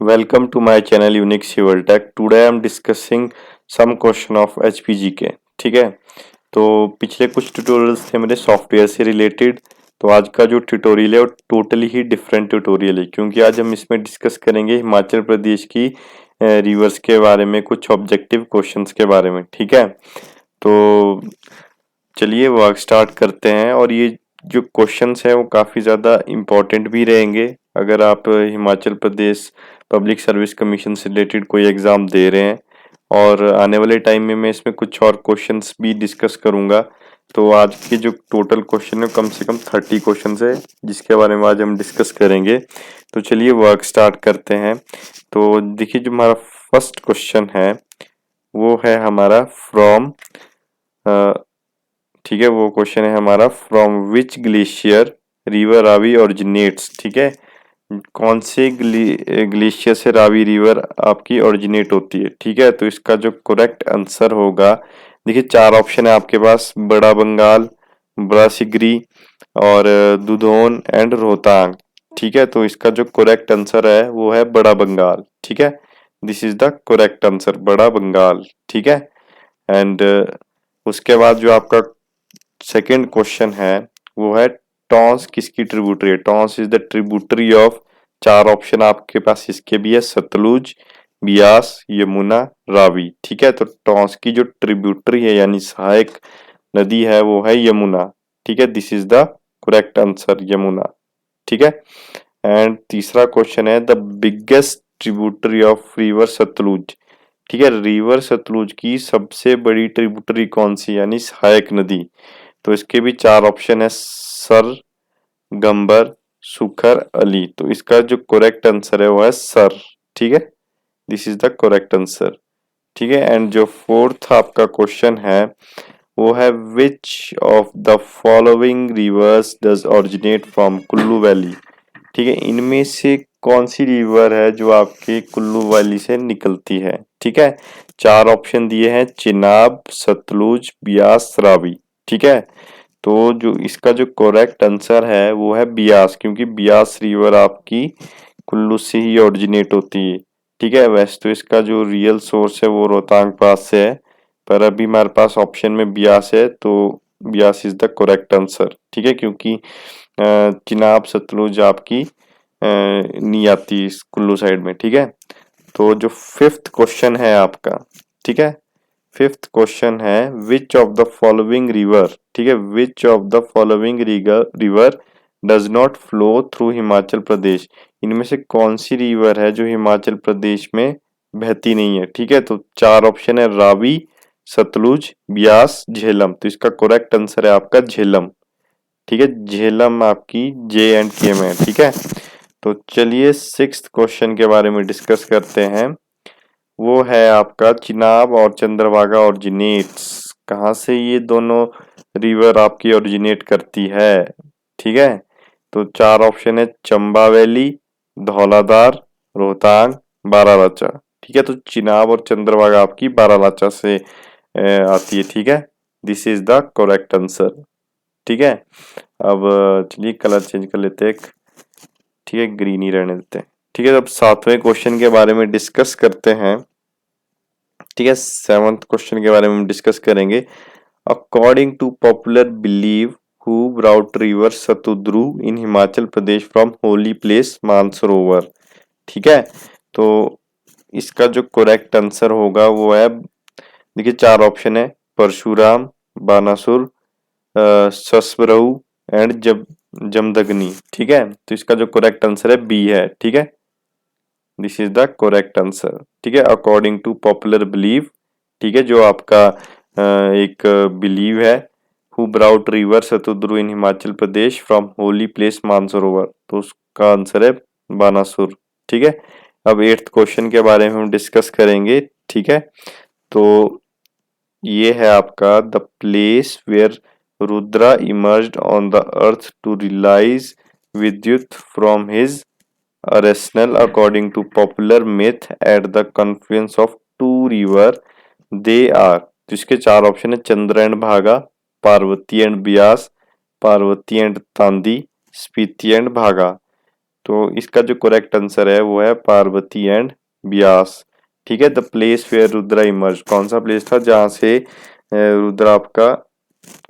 Welcome to my channel Unique Civil Tech. Today I am discussing some question of HPG के ठीक है। तो पिछले कुछ ट्यूटोरियल्स थे मेरे सॉफ्टवेयर से रिलेटेड। तो आज का जो ट्यूटोरियल है वो टोटली ही डिफरेंट ट्यूटोरियल है, क्योंकि आज हम इसमें डिस्कस करेंगे हिमाचल प्रदेश की रिवर्स के बारे में, कुछ ऑब्जेक्टिव क्वेश्चंस के बारे में। ठीक है, तो चलिए वर्क स्टार्ट करते हैं। और ये जो क्वेश्चंस हैं वो काफ़ी ज़्यादा इम्पोर्टेंट भी रहेंगे अगर आप Himachal Pradesh public service commission से रिलेटेड कोई एग्ज़ाम दे रहे हैं। और आने वाले टाइम में मैं इसमें कुछ और क्वेश्चंस भी डिस्कस करूंगा। तो आज के जो टोटल क्वेश्चन है कम से कम 30 क्वेश्चंस है जिसके बारे में आज हम डिस्कस करेंगे। तो चलिए वर्क स्टार्ट करते हैं। तो देखिए, जो हमारा फर्स्ट क्वेश्चन है वो है हमारा फ्रॉम, ठीक है, वो क्वेश्चन है हमारा from which glacier river Ravi originates. ठीक है, कौन से ग्लेशियर से रावी रिवर आपकी ओरिजिनेट होती है। ठीक है, तो इसका जो करेक्ट आंसर होगा, देखिए चार ऑप्शन है आपके पास, बड़ा बंगाल, बड़ा सिगरी और दुधोन एंड रोहतांग। ठीक है, तो इसका जो करेक्ट आंसर है वो है बड़ा बंगाल। ठीक है, this is the correct answer, बड़ा बंगाल। ठीक है, एंड उसके बाद जो आपका सेकंड क्वेश्चन है वो है टॉन्स किसकी ट्रिब्यूटरी है। Tons is the tributary of, चार ऑप्शन आपके पास इसके भी है, सतलुज, बियास, यमुना, रावी। ठीक है, तो टॉन्स की जो ट्रिब्यूटरी है यानी सहायक नदी है वो है यमुना। ठीक है, this is the correct answer, Yamuna. ठीक है, एंड तीसरा क्वेश्चन है the biggest tributary of river Sutlej. ठीक है, रिवर सतलुज की सबसे बड़ी ट्रिब्यूटरी कौन सी यानी सहायक नदी। तो इसके भी चार ऑप्शन है, सर, गंबर, सुखर, अली। तो इसका जो करेक्ट आंसर है वो है सर। ठीक है, this is the correct answer. ठीक है, एंड जो फोर्थ आपका क्वेश्चन है वो है which of the following rivers does originate from Kullu valley. ठीक है, इनमें से कौन सी रिवर है जो आपके कुल्लू वैली से निकलती है। ठीक है, चार ऑप्शन दिए हैं, चिनाब, सतलुज, बियास, रावी। ठीक है, तो जो इसका जो करेक्ट आंसर है वो है बियास, क्योंकि बियास रिवर आपकी कुल्लू से ही ओरिजिनेट होती है। ठीक है, वैसे तो इसका जो रियल सोर्स है वो रोहतांग पास से है, पर अभी हमारे पास ऑप्शन में बियास है, तो Beas is the correct answer. ठीक है, क्योंकि चिनाब सतलुज आपकी नहीं आती इस कुल्लू साइड में। ठीक है, तो जो फिफ्थ क्वेश्चन है आपका, ठीक है, फिफ्थ क्वेश्चन है which of the following river. ठीक है, which of the following river does not flow through Himachal Pradesh. इनमें से कौन सी रिवर है जो हिमाचल प्रदेश में बहती नहीं है। ठीक है, तो चार ऑप्शन है, रावी, सतलुज, ब्यास, झेलम। तो इसका करेक्ट आंसर है आपका झेलम। ठीक है, झेलम आपकी जे एंड के में है। ठीक है, तो चलिए सिक्स्थ क्वेश्चन के बारे में डिस्कस करते हैं। वो है आपका चिनाब और चंद्रभागा ओरिजिनेट्स, कहाँ से ये दोनों रिवर आपकी ओरिजिनेट करती है। ठीक है, तो चार ऑप्शन है, चंबा वैली, धौलाधार, रोहतांग, बारालाचा। ठीक है, तो चिनाब और चंद्रभागा आपकी बारालाचा से आती है। ठीक है, this is the correct answer. ठीक है, अब चलिए कलर चेंज कर लेते हैं, ठीक है, ग्रीन ही रहने देते हैं। ठीक है, अब सातवें क्वेश्चन के बारे में डिस्कस करते हैं। ठीक है, सेवंथ क्वेश्चन के बारे में हम डिस्कस करेंगे। According to popular believe who brought river Satudru in Himachal Pradesh from holy place Mansarovar. ठीक है, तो इसका जो करेक्ट आंसर होगा वो है, देखिए चार ऑप्शन है, परशुराम, बानासुर, ससवरऊ एंड जमदग्नि। ठीक है, तो इसका जो करेक्ट आंसर है बी है। ठीक है, this is the correct answer. ठीक है, अकॉर्डिंग टू पॉपुलर बिलीव। ठीक है, जो आपका एक बिलीव है, who brought river Satudru in Himachal Pradesh from holy place Mansarovar, तो उसका आंसर है बानासुर। ठीक है, अब एट्थ क्वेश्चन के बारे में हम डिस्कस करेंगे। ठीक है, तो ये है आपका the place where Rudra emerged on the earth to release vidyut from his arsenal according to popular myth at the confluence of two river they are। तो इसके चार ऑप्शन है, चंद्र एंड भागा, Parvati and Beas, Parvati and Tandi, Spiti and भागा। तो इसका जो करेक्ट आंसर है वो है पार्वती एंड ब्यास। ठीक है, the place where Rudra emerge, कौन सा प्लेस था जहां से रुद्र आपका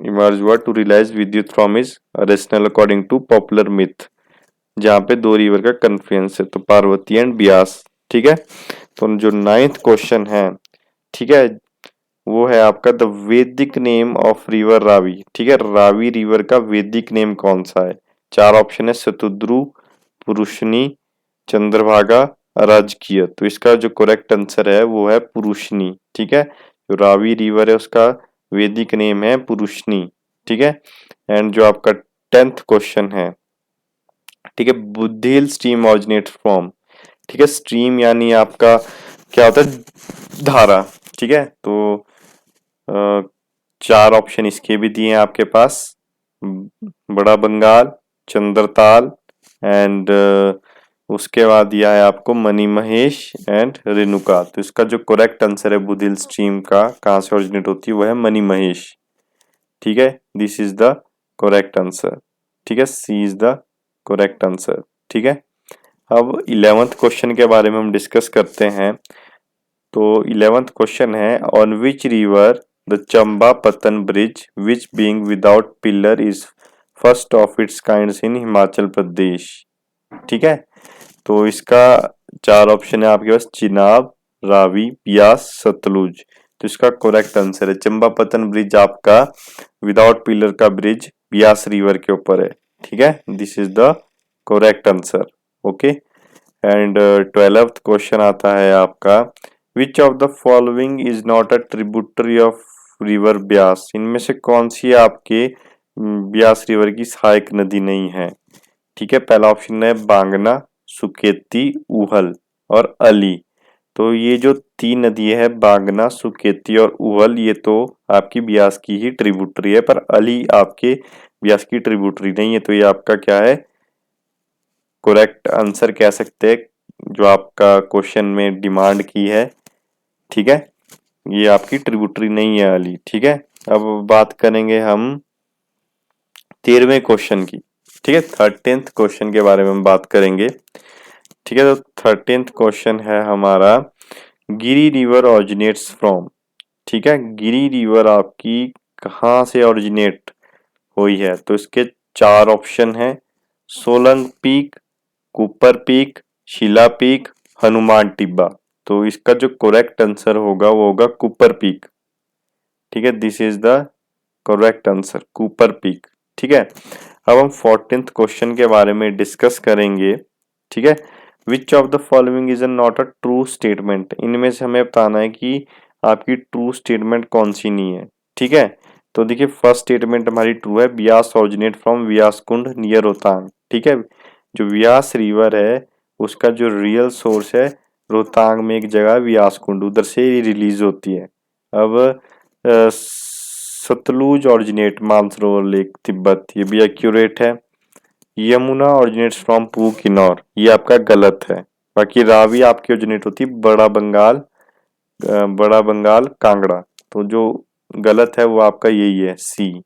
इमर्ज हुआ टू रियलाइज विद्युत from his rational according to popular myth, जहाँ पे दो रिवर का कन्फ्लुएंस है, तो पार्वती एंड ब्यास। ठीक है, तो जो नाइन्थ क्वेश्चन है, ठीक है, वो है आपका द वैदिक नेम ऑफ रिवर रावी। ठीक है, रावी रिवर का वैदिक नेम कौन सा है? चार ऑप्शन है, शतुद्रु, पुरुषनी, चंद्रभागा, राजकीय। तो इसका जो करेक्ट आंसर है वो है पुरुषनी। ठीक है, जो रावी रिवर है उसका वैदिक नेम है पुरुषनी। ठीक है, एंड जो आपका टेंथ क्वेश्चन है, ठीक है, बुद्धि हिल स्ट्रीम ऑरिजिनेट फ्रॉम। ठीक है, स्ट्रीम यानी आपका क्या होता है? धारा। ठीक है, तो अ, चार ऑप्शन इसके भी दिए हैं आपके पास, बड़ा बंगाल, चंद्रताल एंड उसके बाद दिया है आपको मनी महेश एंड रेणुका। तो इसका जो करेक्ट आंसर है बुधिल स्ट्रीम का कहाँ से ओरिजिनेट होती है वो है मनी महेश। ठीक है, this is the correct answer. ठीक है, सी इज द करेक्ट आंसर। ठीक है, अब 11th क्वेश्चन के बारे में हम डिस्कस करते हैं। तो 11th क्वेश्चन है, on which river the Chamba Pattan bridge which being without pillar is first of its kind in Himachal Pradesh. ठीक है, तो इसका चार ऑप्शन है आपके पास, चिनाब, रावी, ब्यास, सतलुज। तो इसका करेक्ट आंसर है चंबा पतन ब्रिज आपका विदाउट पिलर का ब्रिज ब्यास रिवर के ऊपर है। ठीक है, this is the correct answer. Okay, and 12th question आता है आपका, विच of the following is not a tributary of river Beas. इनमें से कौन सी आपके ब्यास रिवर की सहायक नदी नहीं है? ठीक है, पहला ऑप्शन है बांगना, सुकेती, उहल और अली। तो ये जो तीन नदी है बांगना, सुकेती और उहल, ये तो आपकी ब्यास की ही ट्रिब्यूटरी है, पर अली आपके ब्यास की ट्रिब्यूटरी नहीं है। तो ये आपका क्या है? करेक्ट आंसर कह सकते हैं जो आपका क्वेश्चन में डिमांड की है। ठीक है, ये आपकी ट्रिब्यूटरी नहीं है अली। ठीक है, अब बात करेंगे हम 13वें क्वेश्चन की। ठीक है, 13th क्वेश्चन के बारे में हम बात करेंगे। ठीक है, तो 13th क्वेश्चन है हमारा, गिरी रिवर ऑरिजिनेट्स फ्रॉम। ठीक है, गिरी रिवर आपकी कहाँ से ओरिजिनेट हुई है? तो इसके चार ऑप्शन है, सोलंग पीक, कुपर पीक, शिला पीक, हनुमान टिब्बा। तो इसका जो करेक्ट आंसर होगा वो होगा कुपर पीक। ठीक है, this is the correct answer, Kupar peak. ठीक है, अब हम 14th क्वेश्चन के बारे में डिस्कस करेंगे। ठीक है, which of the following is not a true statement. इनमें से हमें बताना है कि आपकी ट्रू स्टेटमेंट कौन सी नहीं है। ठीक है, तो देखिए फर्स्ट स्टेटमेंट हमारी ट्रू है, Beas originate from Vyas Kund near Rohtang. ठीक है, जो व्यास रिवर है उसका जो रियल सोर्स है रोहतांग में एक जगह व्यास कुंड, उधर से रिलीज होती है। अब सतलुज ऑरिजिनेट मानसरोवर लेक तिब्बत, ये भी एक्यूरेट है। यमुना ओरिजिनेट्स फ्रॉम पू किन्नौर, ये आपका गलत है। बाकी रावी आपकी ओरिजिनेट होती है बड़ा बंगाल कांगड़ा। तो जो गलत है वो आपका यही है, सी।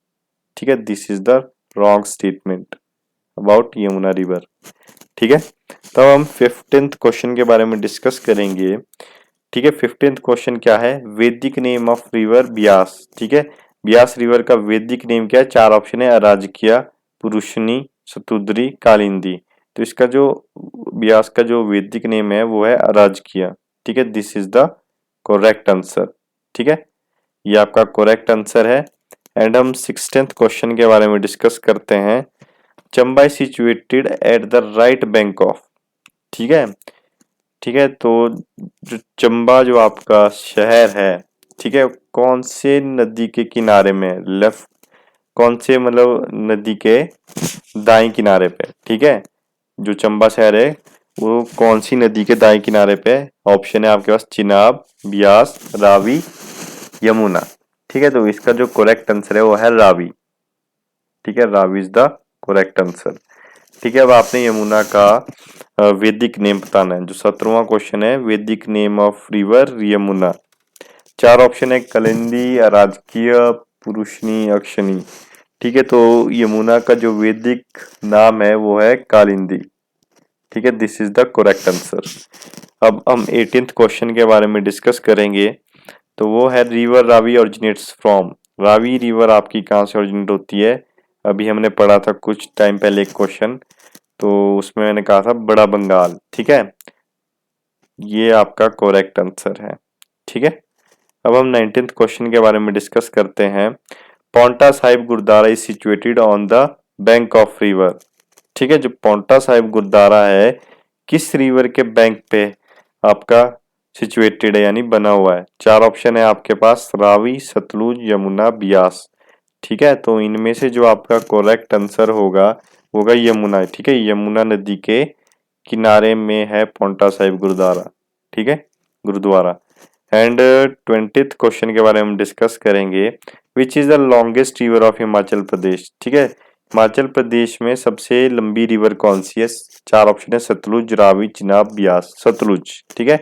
ठीक है, this is the wrong statement about Yamuna river. ठीक है, तब हम 15th क्वेश्चन के बारे में डिस्कस करेंगे। ठीक है, 15th क्वेश्चन क्या है, वैदिक नेम ऑफ रिवर ब्यास। ठीक है, ब्यास रिवर का वैदिक नेम क्या है? चार ऑप्शन है, अराजकिया, पुरुषनी, शतुद्री, कालिंदी। तो इसका जो ब्यास का जो वैदिक नेम है वो है अराजकिया। ठीक है, this is the correct answer. ठीक है, ये आपका करेक्ट आंसर है। एंड हम 16th क्वेश्चन के बारे में डिस्कस करते हैं। Chamba is situated at the right bank of. ठीक है, ठीक है, तो जो चंबा जो आपका शहर है, ठीक है, कौन से नदी के किनारे में? लेफ्ट, कौन से मतलब नदी के दाएं किनारे पे? ठीक है, जो चंबा शहर है वो कौन सी नदी के दाएं किनारे पे? ऑप्शन है आपके पास, चिनाब, ब्यास, रावी, यमुना। ठीक है, तो इसका जो करेक्ट आंसर है वो है रावी। ठीक है, Ravi is the correct answer. ठीक है, अब आपने यमुना का वैदिक नेम बताना है। जो 17वां क्वेश्चन है, वैदिक नेम ऑफ रिवर यमुना। चार ऑप्शन है, कलिंदी, अराजकीय, पुरुषनी, अक्षनी। ठीक है, तो यमुना का जो वैदिक नाम है वो है कालिंदी। ठीक है, this is the correct answer. अब हम 18th क्वेश्चन के बारे में डिस्कस करेंगे। तो वो है river Ravi originates from. Ravi river आपकी कहाँ से ओरिजिनेट होती है? अभी हमने पढ़ा था कुछ टाइम पहले एक क्वेश्चन, तो उसमें मैंने कहा था बड़ा बंगाल। ठीक है, ये आपका करेक्ट आंसर है। ठीक है, अब हम 19th क्वेश्चन के बारे में डिस्कस करते हैं। Paonta Sahib gurudwara is situated on the bank of river. ठीक है, जो पौंटा साहिब गुरुद्वारा है किस रिवर के बैंक पे आपका सिचुएटेड है, यानी बना हुआ है? चार ऑप्शन है आपके पास, रावी, सतलुज, यमुना, बियास। ठीक है, तो इनमें से जो आपका करेक्ट आंसर होगा यमुना। ठीक है, यमुना नदी के किनारे में है पौंटा साहिब गुरुद्वारा। ठीक है, गुरुद्वारा। एंड 20th क्वेश्चन के बारे में डिस्कस करेंगे। Which is the longest river of Himachal Pradesh? ठीक है, हिमाचल प्रदेश में सबसे लंबी रिवर कौन सी है? चार ऑप्शन है, सतलुज, रावी, चिनाब, ब्यास। सतलुज। ठीक है,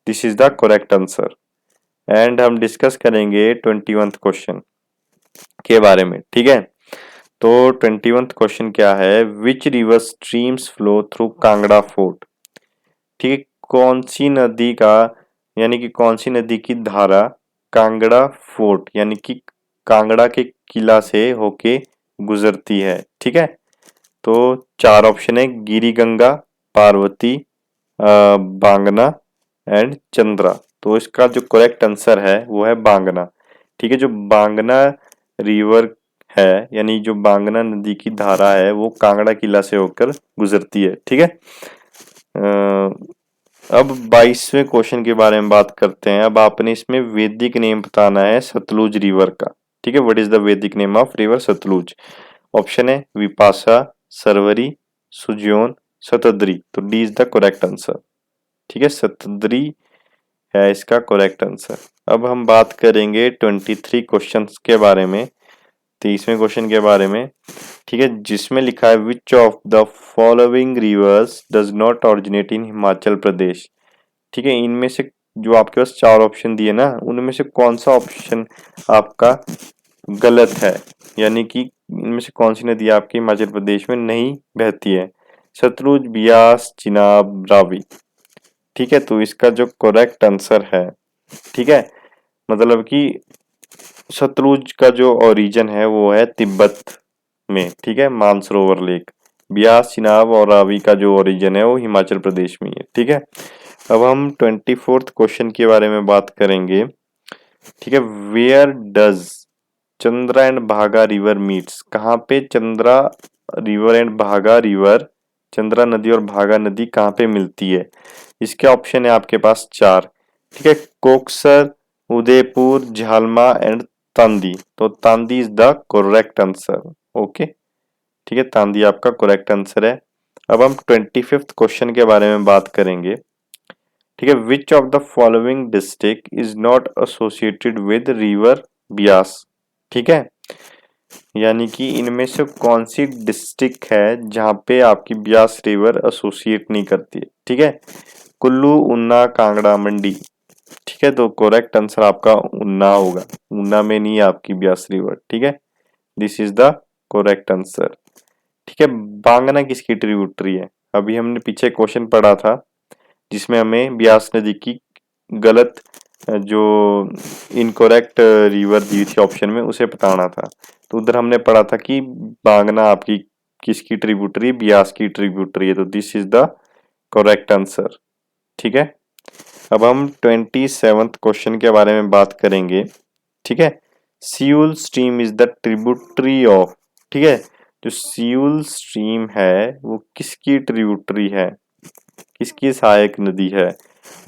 this is the correct answer. And हम डिस्कस करेंगे 21th क्वेश्चन के बारे में। ठीक है, तो 21th क्वेश्चन क्या है? Which river streams flow through Kangra fort? ठीक है, कौन सी नदी का, यानी कि कौन सी नदी की धारा कांगड़ा फोर्ट यानी कि कांगड़ा के किला से होके गुजरती है? ठीक है, तो चार ऑप्शन है, गिरी गंगा, पार्वती, बांगना एंड चंद्रा। तो इसका जो करेक्ट आंसर है वो है बांगना। ठीक है, जो बांगना रिवर है, यानी जो बांगना नदी की धारा है वो कांगड़ा किला से होकर गुजरती है। ठीक है, अब 22वें क्वेश्चन के बारे में बात करते हैं। अब आपने इसमें वैदिक नेम बताना है सतलुज रिवर का। ठीक है, व्हाट इज द वैदिक name of river Sutlej? Option है विपाशा, सरवरी, सुजोन, शतद्री। तो D is the correct answer. ठीक है, शतद्री है इसका करेक्ट आंसर। अब हम बात करेंगे 23 क्वेश्चंस के बारे में, 23वें क्वेश्चन के बारे में। ठीक है, जिसमें लिखा है which of the following rivers does not originate in Himachal Pradesh? ठीक है, इनमें से जो आपके पास चार ऑप्शन दिए ना, उनमें से कौन सा ऑप्शन आपका गलत है, यानी कि इनमें से कौन सी नदी आपके हिमाचल प्रदेश में नहीं बहती है? सतलुज, बियास, चिनाब, रावी। ठीक है, तो इसका जो करेक्ट आंसर है, ठीक है, मतलब कि सतलुज का जो ओरिजिन है वो है तिब्बत में। ठीक है, मानसरोवर लेक। ब्यास, चिनाब और रावी का जो ओरिजिन है वो हिमाचल प्रदेश में है। ठीक है, अब हम 24th क्वेश्चन के बारे में बात करेंगे। ठीक है, वेयर डज चंद्रा एंड भागा रिवर मीट्स? कहाँ पे चंद्रा रिवर एंड भागा रिवर, चंद्रा नदी और भागा नदी कहाँ पे मिलती है? इसके ऑप्शन है आपके पास चार। ठीक है, कोकसर, उदयपुर, झालमा एंड तांदी। तो Tandi is the correct answer. Okay, ठीक है, तांदी आपका करेक्ट आंसर है। अब हम 25th क्वेश्चन के बारे में बात करेंगे। ठीक है, which of the following district is not associated with river Beas? ठीक है, यानी कि इनमें से कौन सी डिस्ट्रिक्ट है जहां पे आपकी ब्यास रिवर एसोसिएट नहीं करती है? ठीक है, कुल्लू, उन्ना, कांगड़ा, मंडी। ठीक है, तो करेक्ट आंसर आपका उन्ना होगा। उन्ना में नहीं है आपकी ब्यास रिवर। ठीक है, this is the correct answer. ठीक है, बांगना किसकी ट्रिब्यूटरी है? अभी हमने पीछे क्वेश्चन पढ़ा था जिसमें हमें ब्यास नदी की गलत जो इनकोरेक्ट रिवर दी थी ऑप्शन में, उसे बताना था। तो उधर हमने पढ़ा था कि बांगना आपकी किसकी ट्रिब्यूटरी? ब्यास की ट्रिब्यूटरी है। तो this is the correct answer. ठीक है, अब हम 27th क्वेश्चन के बारे में बात करेंगे। ठीक है, Siul stream is the tributary of. ठीक है, जो सियूल स्ट्रीम है वो किसकी ट्रिब्यूटरी है, किसकी सहायक नदी है?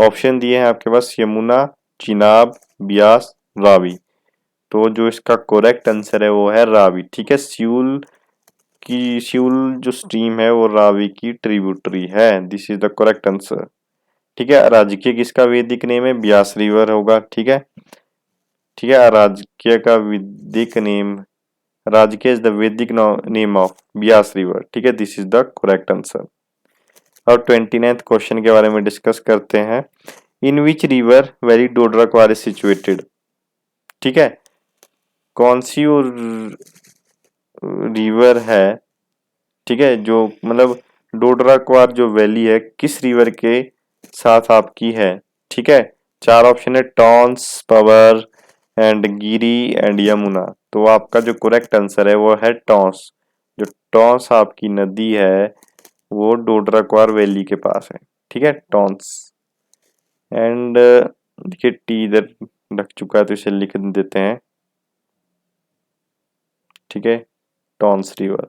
ऑप्शन दिए हैं आपके पास, यमुना, चिनाब, ब्यास, रावी। तो जो इसका करेक्ट आंसर है वो है रावी। ठीक है, सियूल जो स्ट्रीम है वो रावी की ट्रिब्यूटरी है। This is the correct answer. ठीक है, अराजकीय किसका वैदिक नेम है? ब्यास रिवर होगा। ठीक है, ठीक है, अराजकीय का Vedic name, Arjikiya is the वैदिक नेम ऑफ ब्यास रिवर। ठीक है, this is the correct answer. और 29th क्वेश्चन के बारे में डिस्कस करते हैं। In which river valley Dodra is situated? ठीक है, कौन सी वो रिवर है, ठीक है, जो मतलब डोडरा-क्वार जो वैली है किस रिवर के साथ आपकी है? ठीक है, चार ऑप्शन है टॉन्स, पवर एंड गिरी एंड यमुना। तो आपका जो करेक्ट आंसर है वो है टॉन्स। जो टॉन्स आपकी नदी है वो डोडरा-क्वार वैली के पास है। ठीक है, टॉन्स। एंड देखिए टी इधर रख चुका है तो इसे लिख देते हैं। ठीक है, टॉन्स रिवर।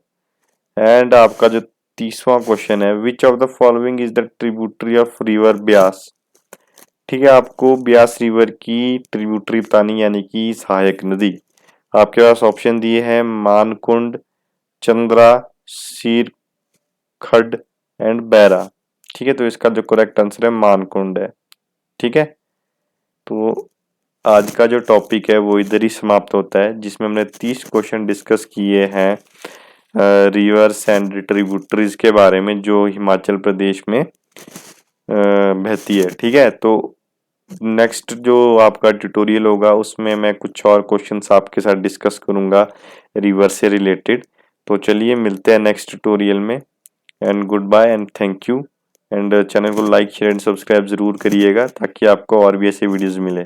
एंड आपका जो तीसवां क्वेश्चन है, which of the following is the tributary of river Beas. ठीक है, आपको ब्यास रिवर की ट्रिब्यूटरी बतानी यानी कि सहायक नदी। आपके पास ऑप्शन दिए हैं मानकुंड, चंद्रा, सीर खड एंड बैरा। ठीक है, तो इसका जो करेक्ट आंसर है मानकुंड है। ठीक है, तो आज का जो टॉपिक है वो इधर ही समाप्त होता है, जिसमें हमने 30 क्वेश्चन डिस्कस किए हैं रिवर्स एंड ट्रिब्यूटरीज के बारे में जो हिमाचल प्रदेश में बहती है। ठीक है, तो नेक्स्ट जो आपका ट्यूटोरियल होगा उसमें मैं कुछ और क्वेश्चंस आपके साथ डिस्कस करूंगा रिवर से रिलेटेड। तो चलिए मिलते हैं नेक्स्ट ट्यूटोरियल में। And good bye and thank you. And channel को लाइक शेयर एंड सब्सक्राइब जरूर करिएगा ताकि आपको और भी ऐसे वीडियोस मिले।